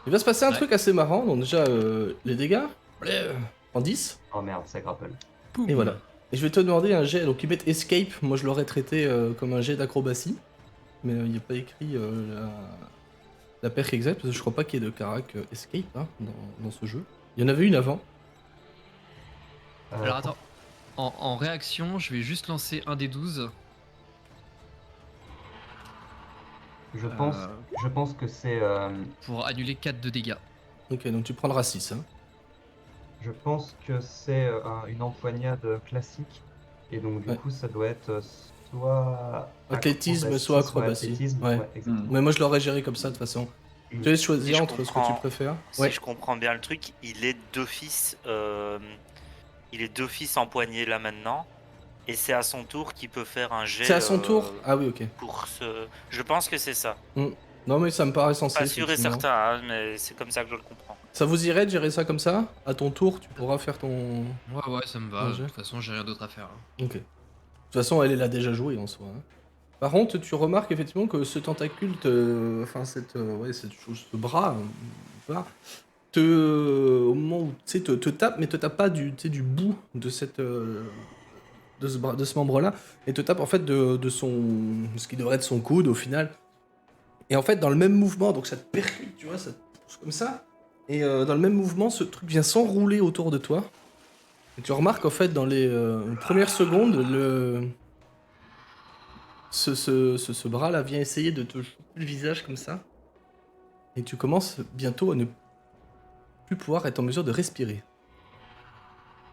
Il va se passer un Ouais. truc assez marrant. Donc déjà, les dégâts. En 10. Oh merde, ça grapple. Poum. Et voilà. Et je vais te demander un jet. Donc ils mettent escape. Moi je l'aurais traité comme un jet d'acrobatie. Mais il n'y a pas écrit la perk exacte. Parce que je crois pas qu'il y ait de carac escape hein, dans ce jeu. Il y en avait une avant. Alors attends, en réaction, je vais juste lancer un des 12. Je pense que c'est. Pour annuler 4 de dégâts. Ok, donc tu prendras 6. Hein. Je pense que c'est une empoignade classique. Et donc, du Ouais. coup, ça doit être soit. Athlétisme, soit acrobatie. athlétisme. Ouais. Ouais, exactement. Mais moi je l'aurais géré comme ça de toute façon. Je te laisse choisir je entre ce que tu comprends. préfères. Si Ouais. je comprends bien le truc, il est d'office empoigné là maintenant, et c'est à son tour qu'il peut faire un jet. C'est à son tour. Ah oui, ok. Pour ce. Je pense que c'est ça. Non mais ça me paraît sensé. Pas sûr et effectivement. certain, hein, mais c'est comme ça que je le comprends. Ça vous irait de gérer ça comme ça? À ton tour, tu pourras faire ton. Ouais, ça me va. Un De jet. toute façon, j'ai rien d'autre à faire. hein. Ok. De toute façon, elle l'a déjà joué en soi. Hein. Par contre, tu remarques effectivement que ce tentacule, enfin cette chose, ce bras, au moment où tu sais, te tape, mais te tape pas du bout de cette de ce membre-là, et te tape en fait de ce qui devrait être son coude au final. Et en fait, dans le même mouvement, donc ça te percute, tu vois, ça te pousse comme ça. Et dans le même mouvement, ce truc vient s'enrouler autour de toi. Et tu remarques en fait dans les premières secondes, ce bras-là vient essayer de te choper le visage comme ça. Et tu commences bientôt à ne plus pouvoir être en mesure de respirer.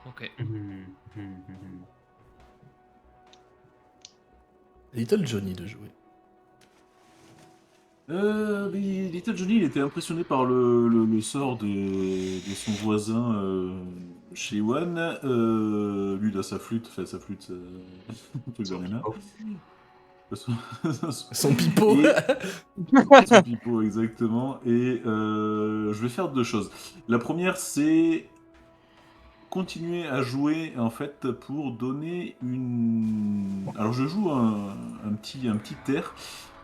Ok. Little Johnny de jouer. Mais Little Johnny, il était impressionné par le sort de son voisin chez One. Lui, il a sa flûte, enfin sa flûte, un truc dans les mains. Son pipeau. Et- Son pipeau, exactement. Et je vais faire deux choses. La première, c'est continuer à jouer en fait pour donner une. Alors je joue un petit air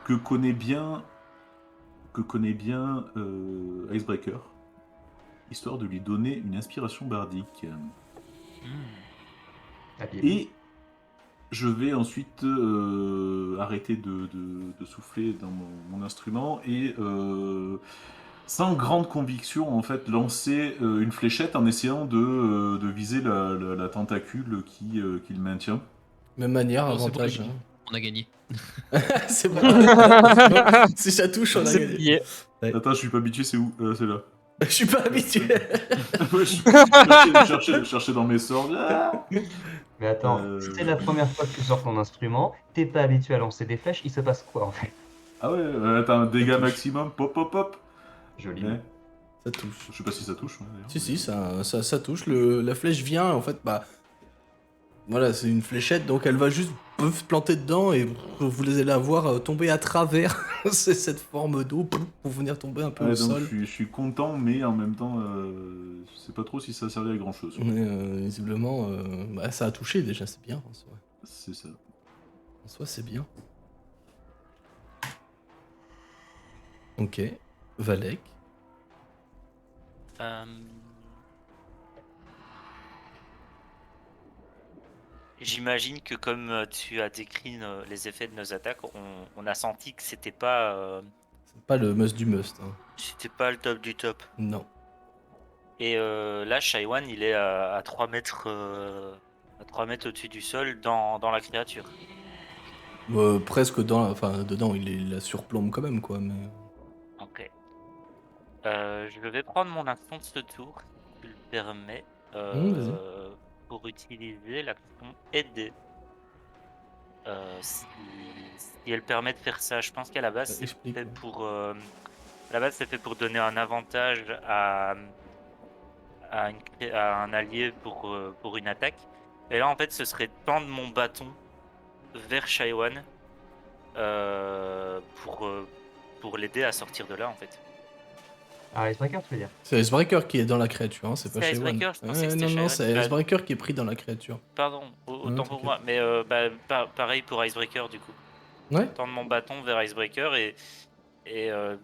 que connaît bien Icebreaker, histoire de lui donner une inspiration bardique. Et je vais ensuite arrêter de souffler dans mon instrument et sans grande conviction en fait lancer une fléchette en essayant de viser la tentacule qui le maintient. Même manière, Non, c'est bon, avantage. on a gagné. C'est bon. Si ça touche, on a C'est gagné. plié. Ouais. Attends, je suis pas habitué, c'est où C'est là. Je suis pas habitué. Ouais, je cherchais dans mes sorts. Ah Mais attends, si c'est la première fois que tu sors ton instrument, t'es pas habitué à lancer des flèches, il se passe quoi en fait? Ah ouais, t'as un dégât touche. maximum, pop pop pop. Joli. Ouais. Ça touche. Je sais pas si ça touche. Ouais, d'ailleurs. Si, ça touche. La flèche vient, en fait, bah. Voilà, c'est une fléchette, donc elle va juste planter dedans et vous allez la voir tomber à travers cette forme d'eau pour venir tomber un peu Ouais, au donc sol. je suis content, mais en même temps, je sais pas trop si ça servait à grand chose. Mais visiblement, bah, ça a touché déjà, c'est bien en soi. C'est ça. En soi, c'est bien. Ok. Valek. j'imagine que comme tu as décrit les effets de nos attaques, on a senti que c'était pas le must du must. Hein. le top du top. Non. Et là, Shaiwan, il est à 3 mètres, à 3 mètres au-dessus du sol dans la créature. Presque dedans, il la surplombe quand même, quoi. Mais... Ok. Je vais prendre mon action de ce tour, si tu le permets, Vas-y. pour utiliser l'action aider. Si elle permet de faire ça, je pense qu'à la base, c'est Explique. fait pour, à la base, c'est fait pour donner un avantage à un allié pour une attaque. Et là, en fait, ce serait tendre mon bâton vers Shaiwan pour l'aider à sortir de là, en fait. Ah, Icebreaker, tu veux dire? C'est Icebreaker qui est dans la créature, hein, c'est pas C'est Shaiwan. Icebreaker, je pensais que c'était Non, Shaiwan. c'est Bah, Icebreaker qui est pris dans la créature. Pardon, autant pour t'inquiète. moi. Mais pareil pour Icebreaker, du coup. Ouais. Tendre mon bâton vers Icebreaker et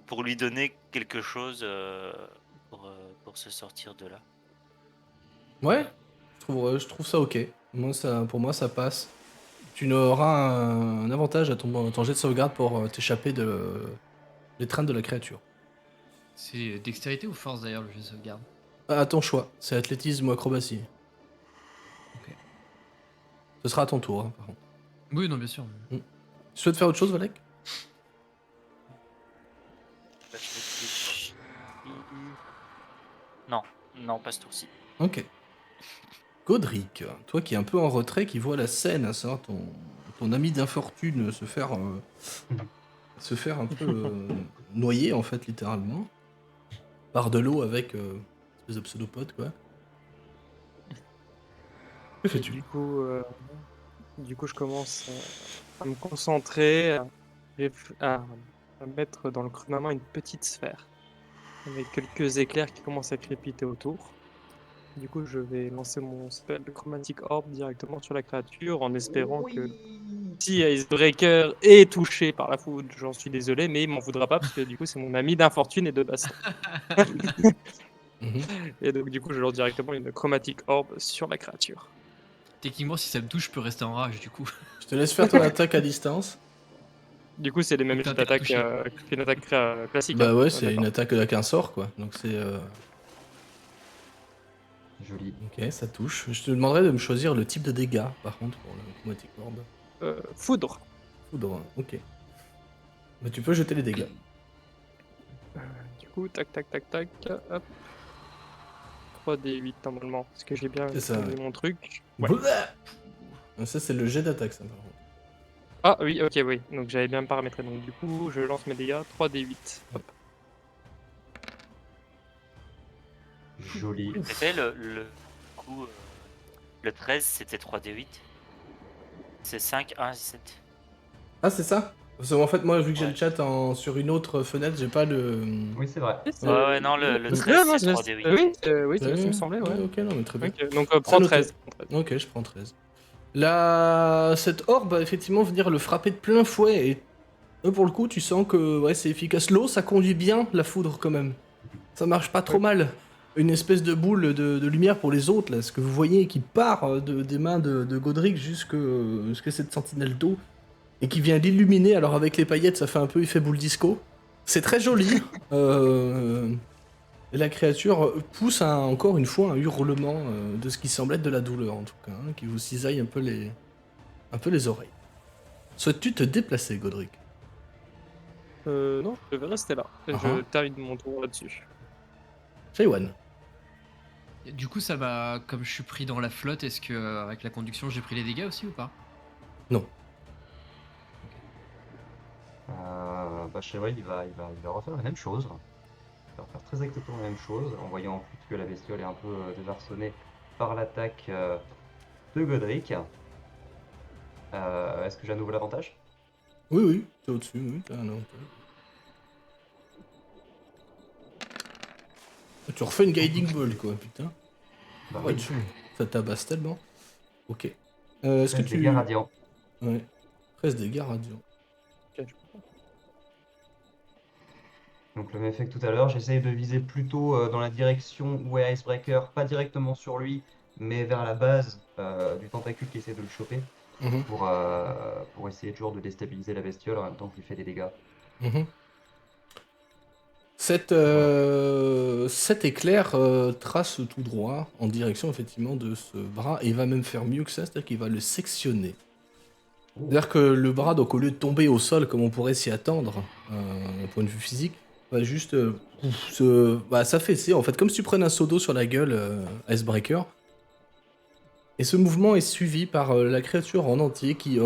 pour lui donner quelque chose pour se sortir de là. Ouais, je trouve ça ok. Pour moi, ça passe. Tu auras un avantage à ton jet de sauvegarde pour t'échapper l'étreinte de la créature. C'est dextérité ou force d'ailleurs le jeu de sauvegarde? À ton choix, c'est athlétisme ou acrobatie. Ok. Ce sera à ton tour, hein, par contre. Oui, non, bien sûr. Tu souhaites faire autre chose, Valek? Bah, je réfléchis. Non, pas ce tour-ci. Ok. Godric, toi qui es un peu en retrait, qui vois la scène, à savoir ton ami d'infortune se faire un peu noyer, en fait, littéralement, par de l'eau avec une espèce de pseudopode, quoi. Que fais-tu? Du coup, je commence à me concentrer, à mettre dans le creux de ma main une petite sphère, avec quelques éclairs qui commencent à crépiter autour. Du coup, je vais lancer mon spell de Chromatic Orb directement sur la créature, en espérant que si Icebreaker est touché par la foudre, j'en suis désolé, mais il m'en voudra pas, parce que du coup, c'est mon ami d'infortune et de baston. Mhm. Et donc, du coup, je lance directement une Chromatic Orb sur la créature. Techniquement, si ça me touche, je peux rester en rage du coup. Je te laisse faire ton attaque à distance. Du coup, c'est les mêmes Donc, t'as jets d'attaque touché. qu'une attaque classique. Bah hein. ouais, Ouais, c'est d'accord. une attaque avec un sort, quoi. Donc c'est... Joli. Ok, ça touche. Je te demanderai de me choisir le type de dégâts, par contre, pour le Chromatic Orb. Foudre. Foudre, ok. Mais tu peux jeter les dégâts. Du coup, tac, tac, tac, tac. Hop. 3d8 normalement. Parce que j'ai bien C'est ça, vu ouais. mon truc. Ouais. Ça, c'est le jet d'attaque, ça, par contre. Ah oui, ok, oui. Donc j'avais bien paramétré. Donc du coup, je lance mes dégâts. 3d8. Hop. Joli. C'était le coup. Le 13, c'était 3d8. C'est 5, 1, 7. Ah, c'est ça? Parce qu'en fait, moi, vu que j'ai Ouais. le chat sur une autre fenêtre, j'ai pas le... Oui, c'est vrai. Ouais, non, le Oui. 13, Non, c'est 3d8. oui, c'est ce qui me semblait, ouais. Ok, non, mais très bien. Ok, donc C'est prends noté. 13. Ok, je prends 13. Cette orbe va effectivement venir le frapper de plein fouet. Et pour le coup, tu sens que ouais, c'est efficace. L'eau, ça conduit bien la foudre quand même. Ça marche pas trop mal. Une espèce de boule de lumière pour les autres, là, ce que vous voyez qui part des mains de Godric jusqu'à cette sentinelle d'eau. Et qui vient l'illuminer. Alors avec les paillettes, ça fait un peu effet boule disco. C'est très joli. Et la créature pousse encore une fois un hurlement de ce qui semble être de la douleur en tout cas, hein, qui vous cisaille un peu les oreilles. Souhaites-tu te déplacer, Godric? Non, je vais rester là. Je termine mon tour là-dessus. Shaiwan. Du coup, ça va. Comme je suis pris dans la flotte, est-ce que avec la conduction, j'ai pris les dégâts aussi ou pas? Non. Bah, Shaiwan, il va refaire la même chose. Il va refaire très exactement la même chose, en voyant en plus que la bestiole est un peu désarçonnée par l'attaque de Godric. Est-ce que j'ai à nouveau l'avantage? Oui, t'es au-dessus, oui, t'as un avantage. Tu refais une guiding ball, quoi, putain. Bah Ouais, oui, ça tabasse tellement. Ok. Est-ce que 13 dégâts radiants. Ouais. 13 dégâts radiants. Ok, je comprends. Donc le même effet que tout à l'heure, j'essaye de viser plutôt dans la direction où est Icebreaker, pas directement sur lui, mais vers la base du tentacule qui essaie de le choper Mhm, pour essayer toujours de déstabiliser la bestiole en même temps qu'il fait des dégâts. mhm. Cet, Voilà. cet éclair trace tout droit en direction effectivement de ce bras et il va même faire mieux que ça, c'est-à-dire qu'il va le sectionner. Oh. C'est-à-dire que le bras, donc au lieu de tomber au sol comme on pourrait s'y attendre, d'un point de vue physique, va juste s'affaisser en fait, comme si tu prenais un seau d'eau sur la gueule, Icebreaker. Et ce mouvement est suivi par la créature en entier qui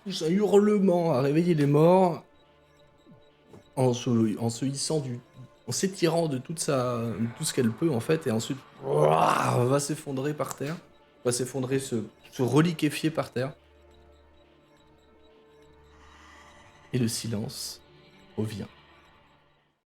pousse un hurlement à réveiller les morts en se hissant en s'étirant de tout ce qu'elle peut en fait, et ensuite va s'effondrer par terre, va s'effondrer, se reliquéfier par terre. Et le silence revient.